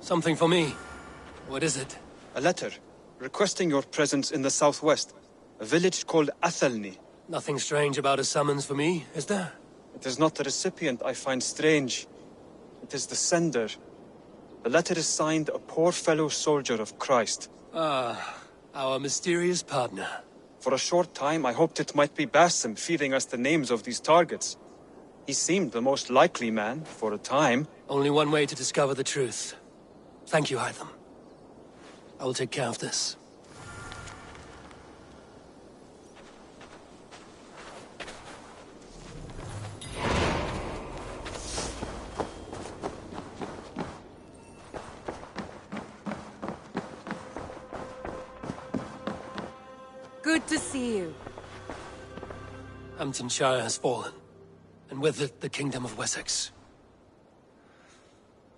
Something for me. What is it? A letter, requesting your presence in the southwest. A village called Athelney. Nothing strange about a summons for me, is there? It is not the recipient I find strange. It is the sender. The letter is signed a poor fellow soldier of Christ. Ah, our mysterious partner. For a short time, I hoped it might be Basim feeding us the names of these targets. He seemed the most likely man, for a time. Only one way to discover the truth. Thank you, Hytham. I will take care of this. Good to see you. Hamptonshire has fallen, and with it the Kingdom of Wessex.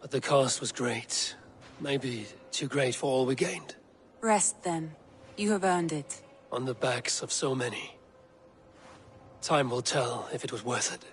But the cost was great. Maybe too great for all we gained. Rest then. You have earned it. On the backs of so many. Time will tell if it was worth it.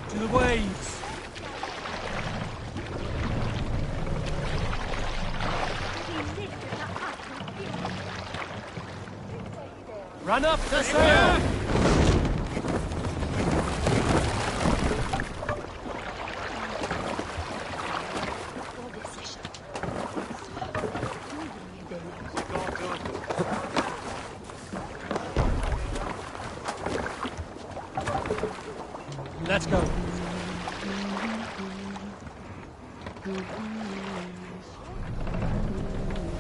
To the waves! Run up the sail! Let's go.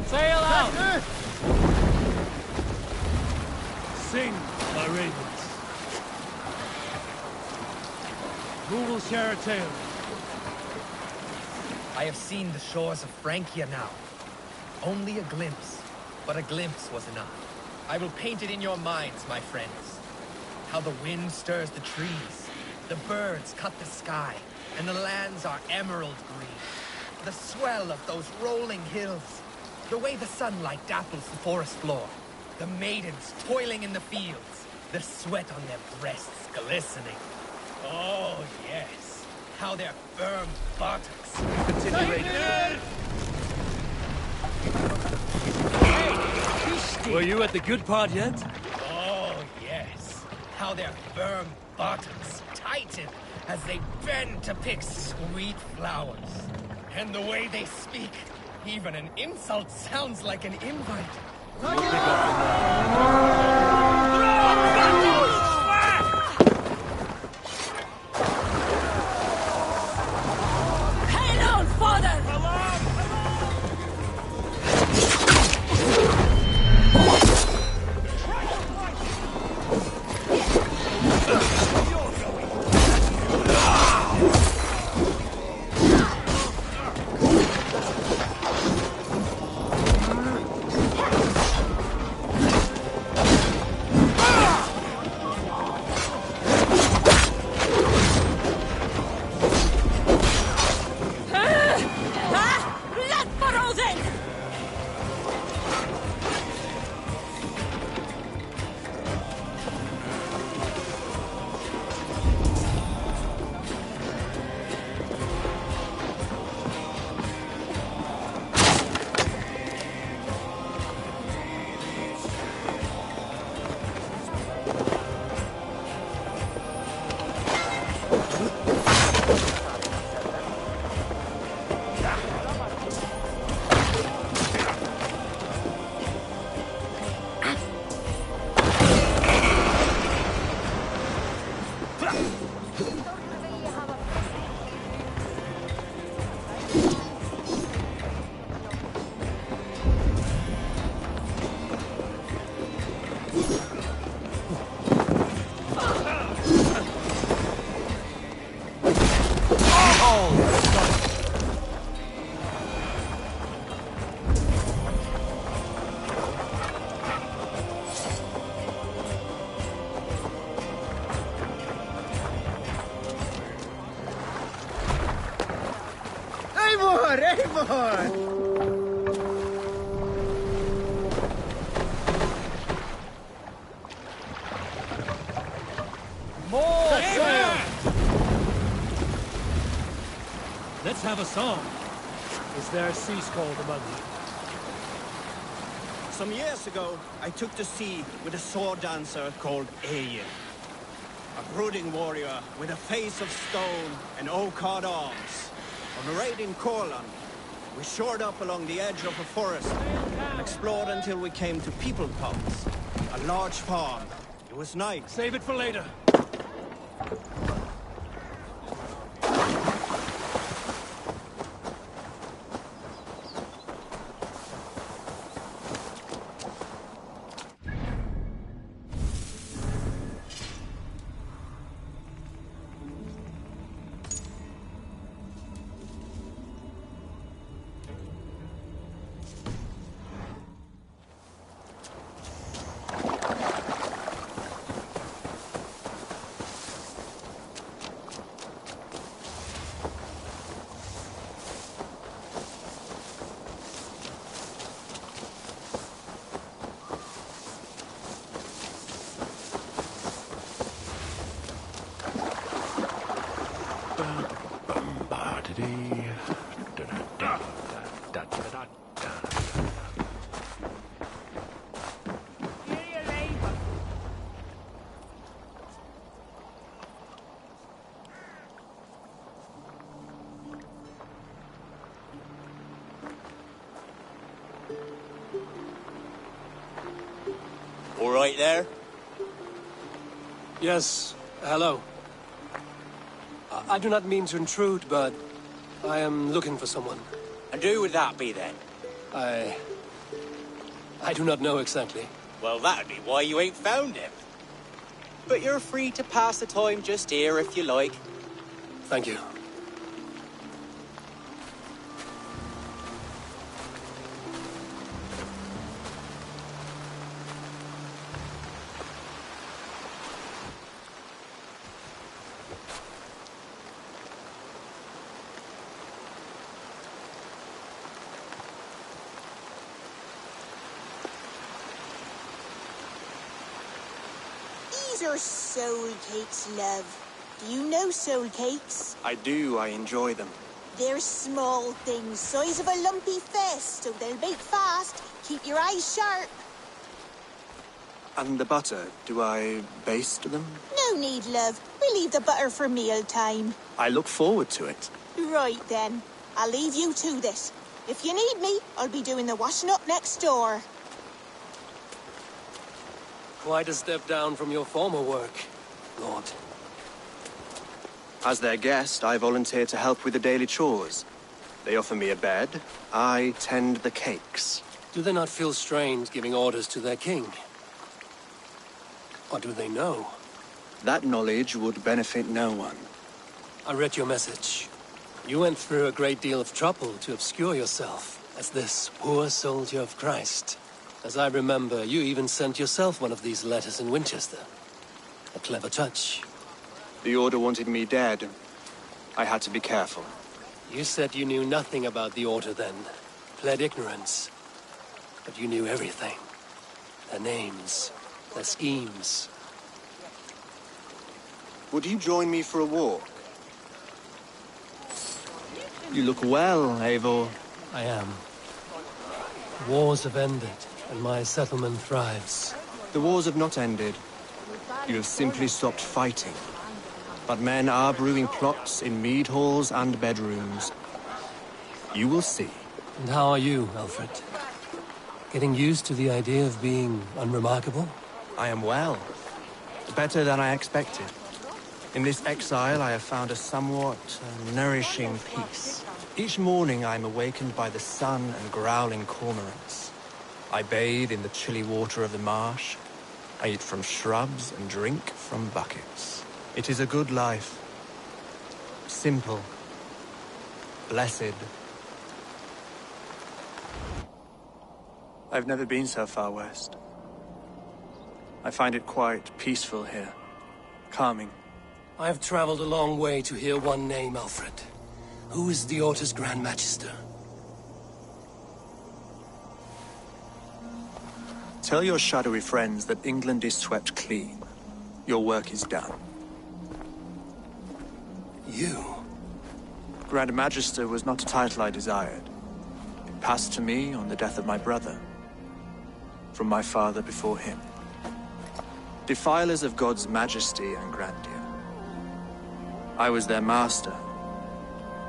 Sail out! Sing, my ravens. Who will share a tale? I have seen the shores of Francia now. Only a glimpse, but a glimpse was enough. I will paint it in your minds, my friends. How the wind stirs the trees, the birds cut the sky, and the lands are emerald green. The swell of those rolling hills, the way the sunlight dapples the forest floor, the maidens toiling in the fields, the sweat on their breasts glistening. Oh, yes, how their firm buttocks. Were you at the good part yet? Oh, yes, how their firm buttocks tighten as they bend to pick sweet flowers. And the way they speak, even an insult sounds like an invite. Hail on, father! Eivor! Let's have a song. Is there a sea scold among you? Some years ago, I took to sea with a sword dancer called Ayin. A brooding warrior with a face of stone and oak-hard arms. On a raid in Corland, we shored up along the edge of a forest and explored until we came to People Pass, a large farm. It was night. Save it for later. All right there? Yes, hello. I do not mean to intrude, but I am looking for someone. And who would that be then? I do not know exactly. Well, that'd be why you ain't found him. But you're free to pass the time just here if you like. Thank you. These are soul cakes, love. Do you know soul cakes? I do. I enjoy them. They're small things, size of a lumpy fist, so they'll bake fast. Keep your eyes sharp. And the butter, do I baste them? No need, love. We leave the butter for mealtime. I look forward to it. Right then. I'll leave you to this. If you need me, I'll be doing the washing up next door. Quite a step down from your former work, Lord. As their guest, I volunteer to help with the daily chores. They offer me a bed. I tend the cakes. Do they not feel strange giving orders to their king? Or do they know? That knowledge would benefit no one. I read your message. You went through a great deal of trouble to obscure yourself as this poor soldier of Christ. As I remember, you even sent yourself one of these letters in Winchester. A clever touch. The Order wanted me dead. I had to be careful. You said you knew nothing about the Order then. Pled ignorance. But you knew everything. Their names, their schemes. Would you join me for a walk? You look well, Eivor. I am. Wars have ended, and my settlement thrives. The wars have not ended. You have simply stopped fighting. But men are brewing plots in mead halls and bedrooms. You will see. And how are you, Alfred? Getting used to the idea of being unremarkable? I am well. Better than I expected. In this exile, I have found a somewhat nourishing peace. Each morning, I am awakened by the sun and growling cormorants. I bathe in the chilly water of the marsh. I eat from shrubs and drink from buckets. It is a good life. Simple. Blessed. I've never been so far west. I find it quite peaceful here. Calming. I have traveled a long way to hear one name, Alfred. Who is the Order's Grand Magister? Tell your shadowy friends that England is swept clean. Your work is done. You? Grand Magister was not a title I desired. It passed to me on the death of my brother, from my father before him. Defilers of God's majesty and grandeur. I was their master,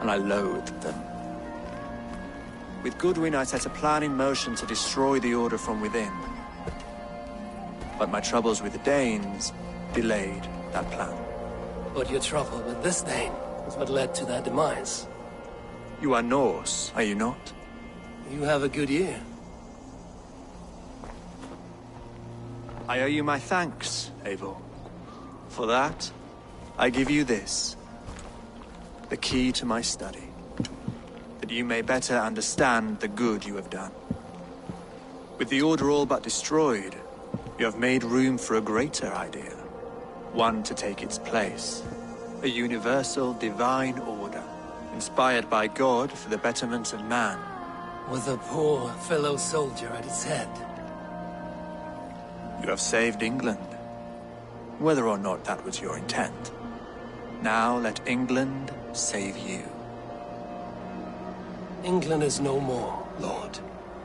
and I loathed them. With Goodwin, I set a plan in motion to destroy the Order from within. But my troubles with the Danes delayed that plan. But your trouble with this Dane is what led to their demise. You are Norse, are you not? You have a good ear. I owe you my thanks, Eivor. For that, I give you this. The key to my study. That you may better understand the good you have done. With the Order all but destroyed, you have made room for a greater idea. One to take its place. A universal divine order, inspired by God for the betterment of man. With a poor fellow soldier at its head. You have saved England, whether or not that was your intent. Now let England save you. England is no more, Lord.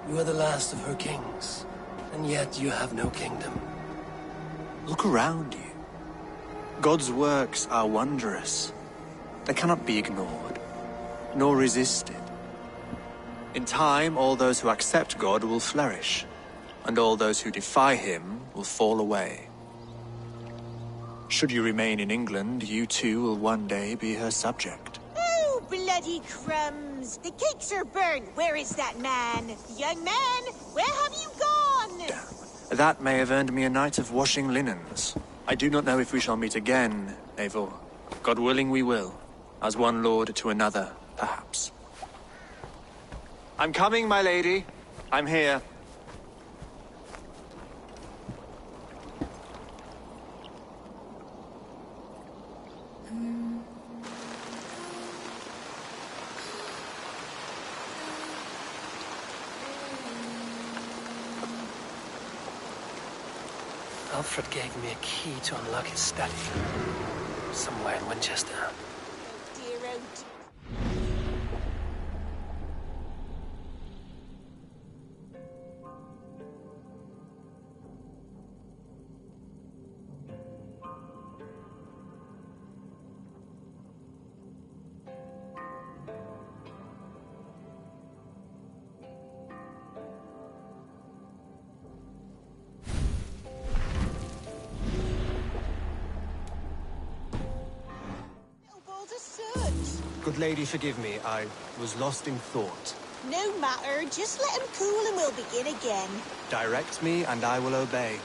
You are the last of her kings, and yet you have no kingdom. Look around you. God's works are wondrous. They cannot be ignored, nor resisted. In time, all those who accept God will flourish, and all those who defy him will fall away. Should you remain in England, you too will one day be her subject. Oh, bloody crumbs! The cakes are burnt. Where is that man? Young man, where have you gone? Damn. That may have earned me a night of washing linens. I do not know if we shall meet again, Eivor. God willing we will. As one lord to another, perhaps. I'm coming, my lady. I'm here. Alfred gave me a key to unlock his study. Somewhere in Winchester. Dear, oh dear. Good lady, forgive me. I was lost in thought. No matter, just let him cool and we'll begin again. Direct me, and I will obey.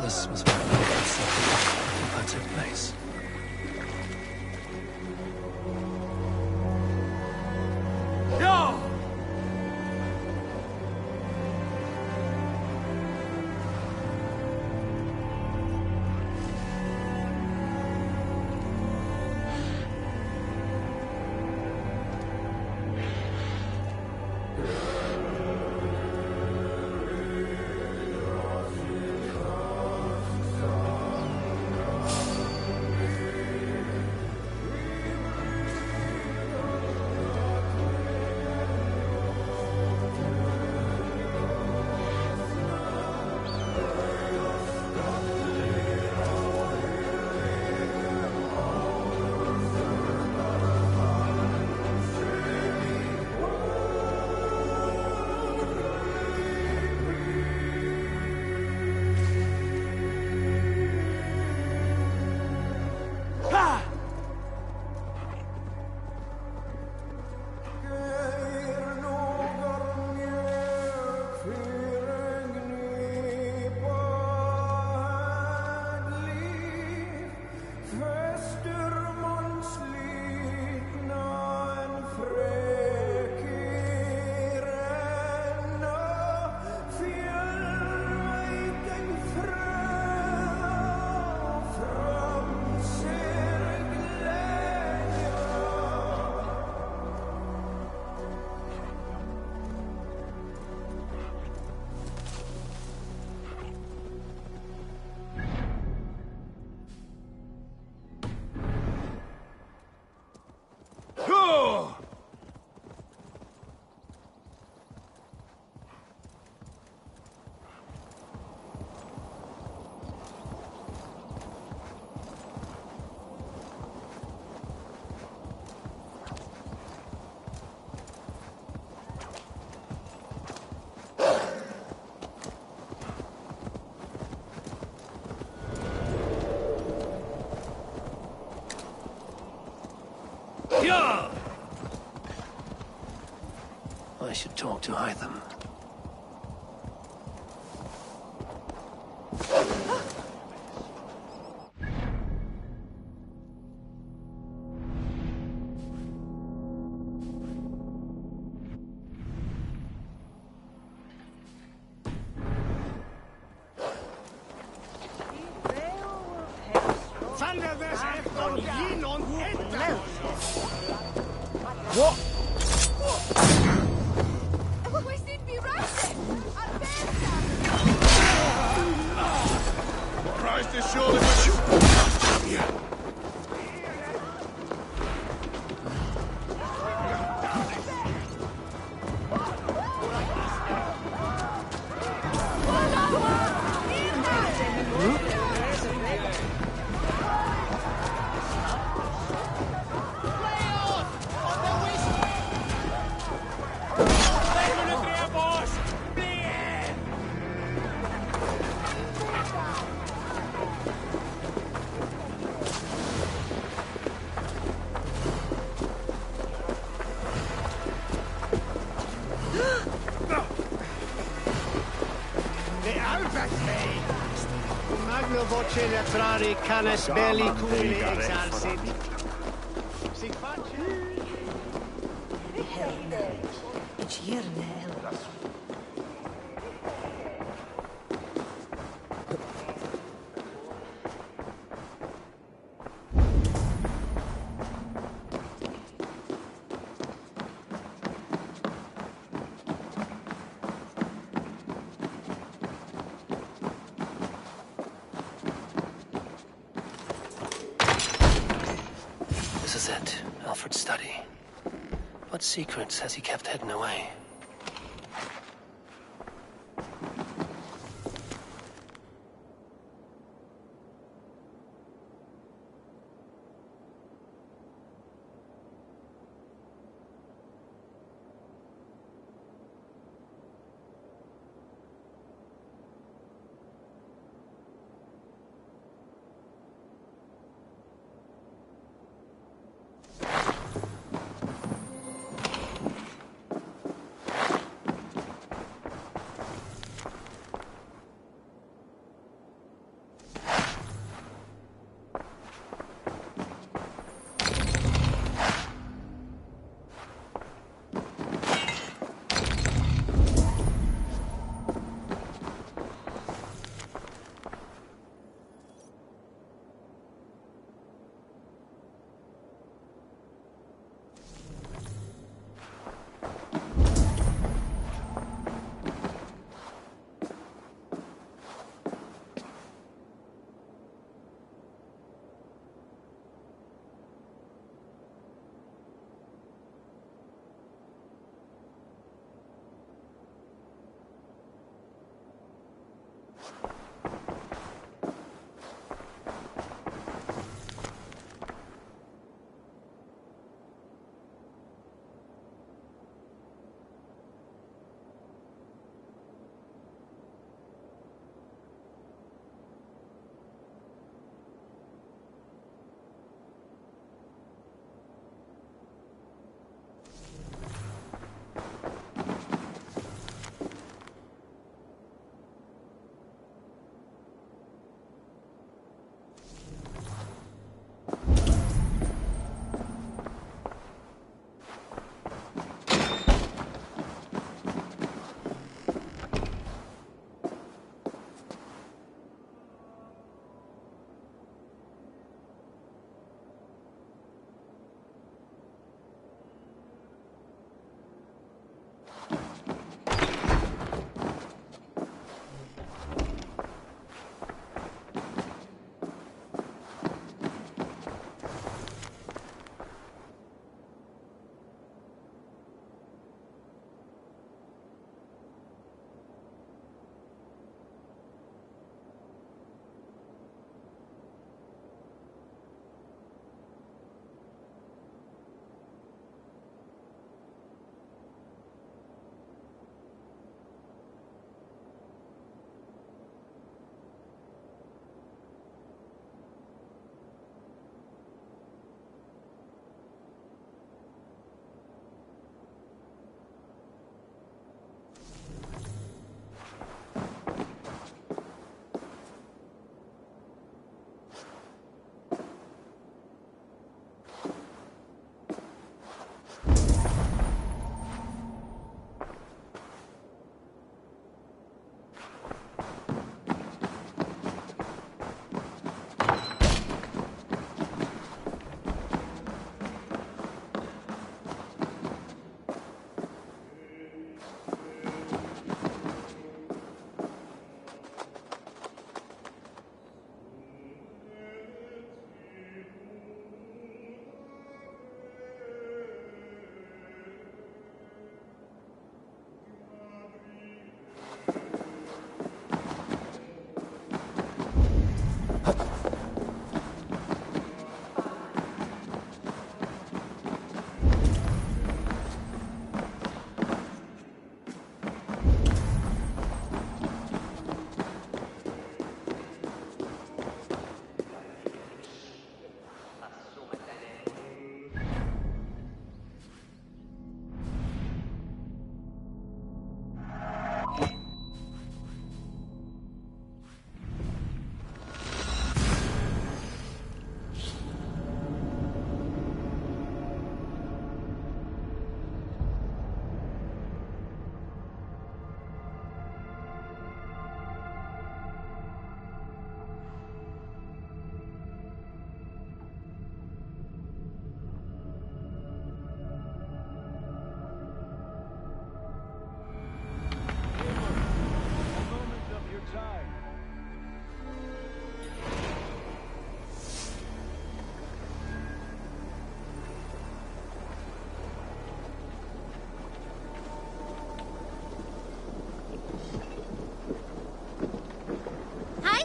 This was where I took place. I should talk to Hytham. We sind bereit! Magno voce latrari canes belli cumuli exalsit. Si faccia... This is it, Alfred's study. What secrets has he kept hidden away?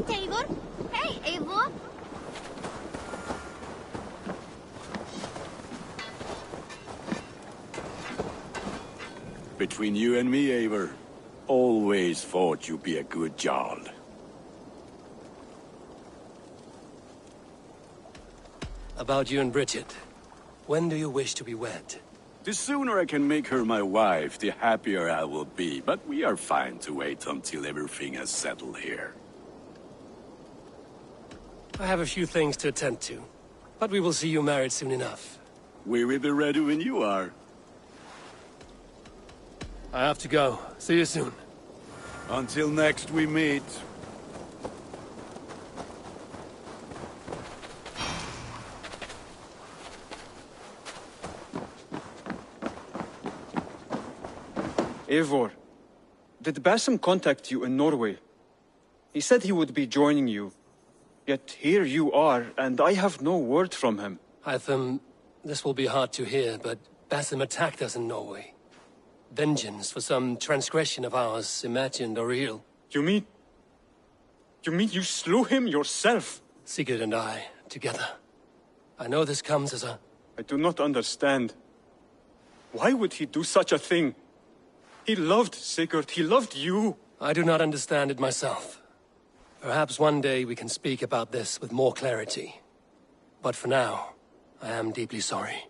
night, Eivor. Hey, Eivor. Between you and me, Eivor, always thought you'd be a good Jarl. About you and Bridget. When do you wish to be wed? The sooner I can make her my wife, the happier I will be. But we are fine to wait until everything has settled here. I have a few things to attend to, but we will see you married soon enough. We will be ready when you are. I have to go. See you soon. Until next we meet. Eivor, did Basim contact you in Norway? He said he would be joining you. Yet here you are, and I have no word from him. Hytham, this will be hard to hear, but Basim attacked us in Norway. Vengeance for some transgression of ours, imagined or real. You mean you slew him yourself? Sigurd and I, together. I know this comes as a... I do not understand. Why would he do such a thing? He loved Sigurd, he loved you. I do not understand it myself. Perhaps one day we can speak about this with more clarity. But for now, I am deeply sorry.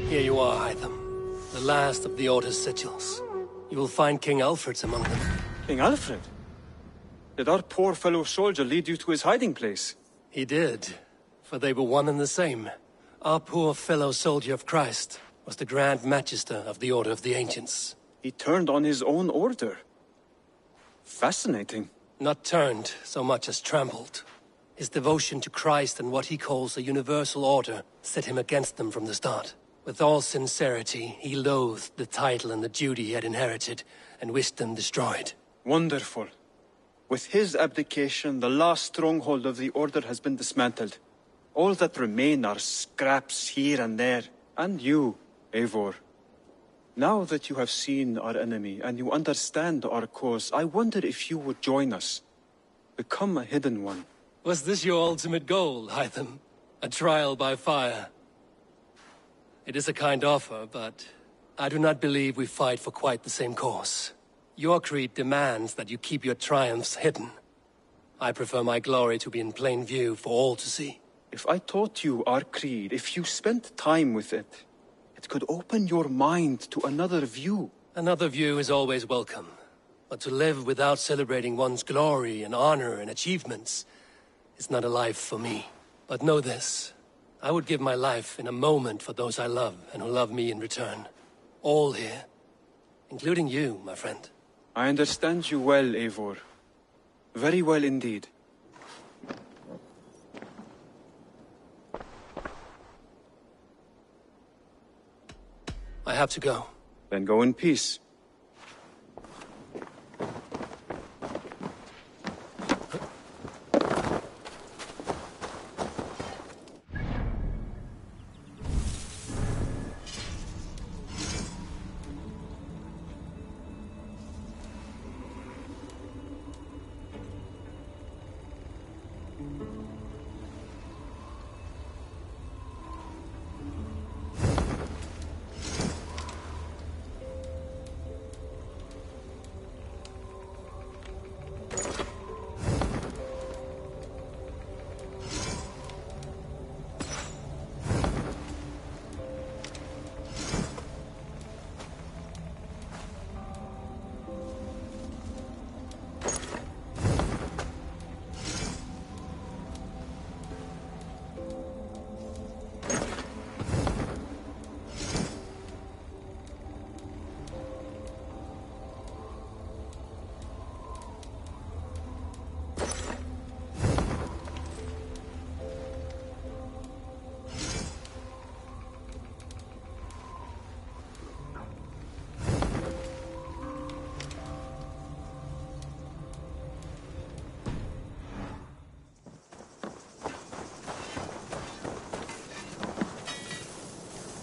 Here you are, Hytham. The last of the Order's sigils. You will find King Alfred's among them. King Alfred? Did our poor fellow soldier lead you to his hiding place? He did, for they were one and the same. Our poor fellow soldier of Christ was the Grand Magister of the Order of the Ancients. He turned on his own order. Fascinating. Not turned so much as trampled. His devotion to Christ and what he calls a universal order set him against them from the start. With all sincerity, he loathed the title and the duty he had inherited, and wished them destroyed. Wonderful. With his abdication, the last stronghold of the Order has been dismantled. All that remain are scraps here and there. And you, Eivor. Now that you have seen our enemy, and you understand our cause, I wonder if you would join us. Become a hidden one. Was this your ultimate goal, Hytham? A trial by fire? It is a kind offer, but I do not believe we fight for quite the same cause. Your creed demands that you keep your triumphs hidden. I prefer my glory to be in plain view for all to see. If I taught you our creed, if you spent time with it, it could open your mind to another view. Another view is always welcome. But to live without celebrating one's glory and honor and achievements is not a life for me. But know this. I would give my life in a moment for those I love and who love me in return. All here. Including you, my friend. I understand you well, Eivor. Very well indeed. I have to go. Then go in peace.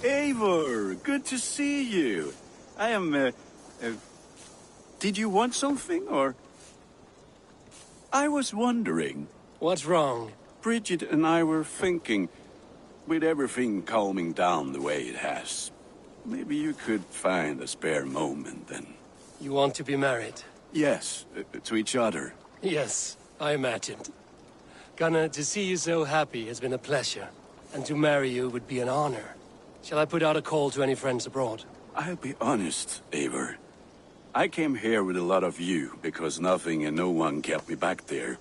Eivor, good to see you. I am, did you want something, or? I was wondering. What's wrong? Bridget and I were thinking, with everything calming down the way it has, maybe you could find a spare moment and... You want to be married? Yes, to each other. Yes, I imagined. Gunnar, to see you so happy has been a pleasure. And to marry you would be an honor. Shall I put out a call to any friends abroad? I'll be honest, Eivor. I came here with a lot of you, because nothing and no one kept me back there.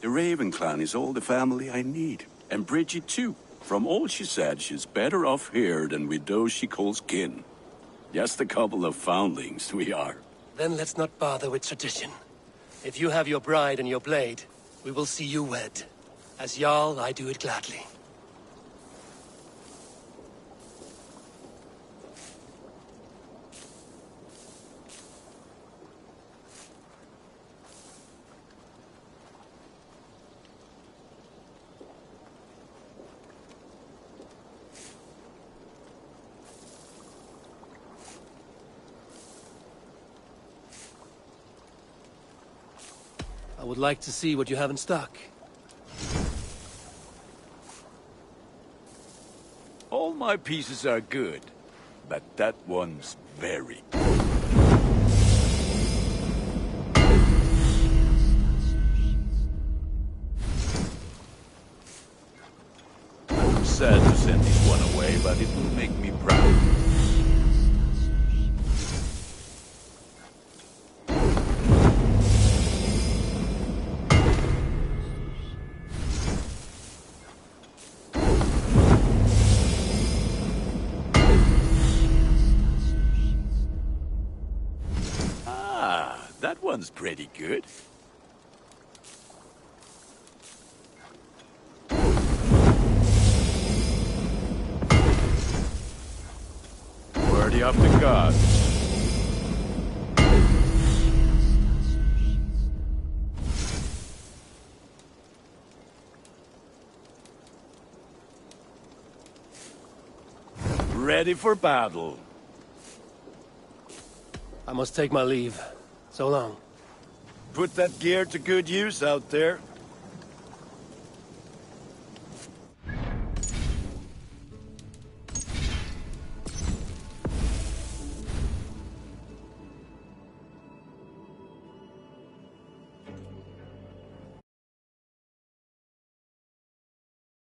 The Raven clan is all the family I need. And Bridget too. From all she said, she's better off here than with those she calls kin. Just a couple of foundlings we are. Then let's not bother with tradition. If you have your bride and your blade, we will see you wed. As Jarl, I do it gladly. I would like to see what you have in stock. All my pieces are good, but that one's very good. I'm sad to send this one away, but it will make me proud. That one's pretty good. Worthy of the gods. Ready for battle. I must take my leave. So long. Put that gear to good use out there.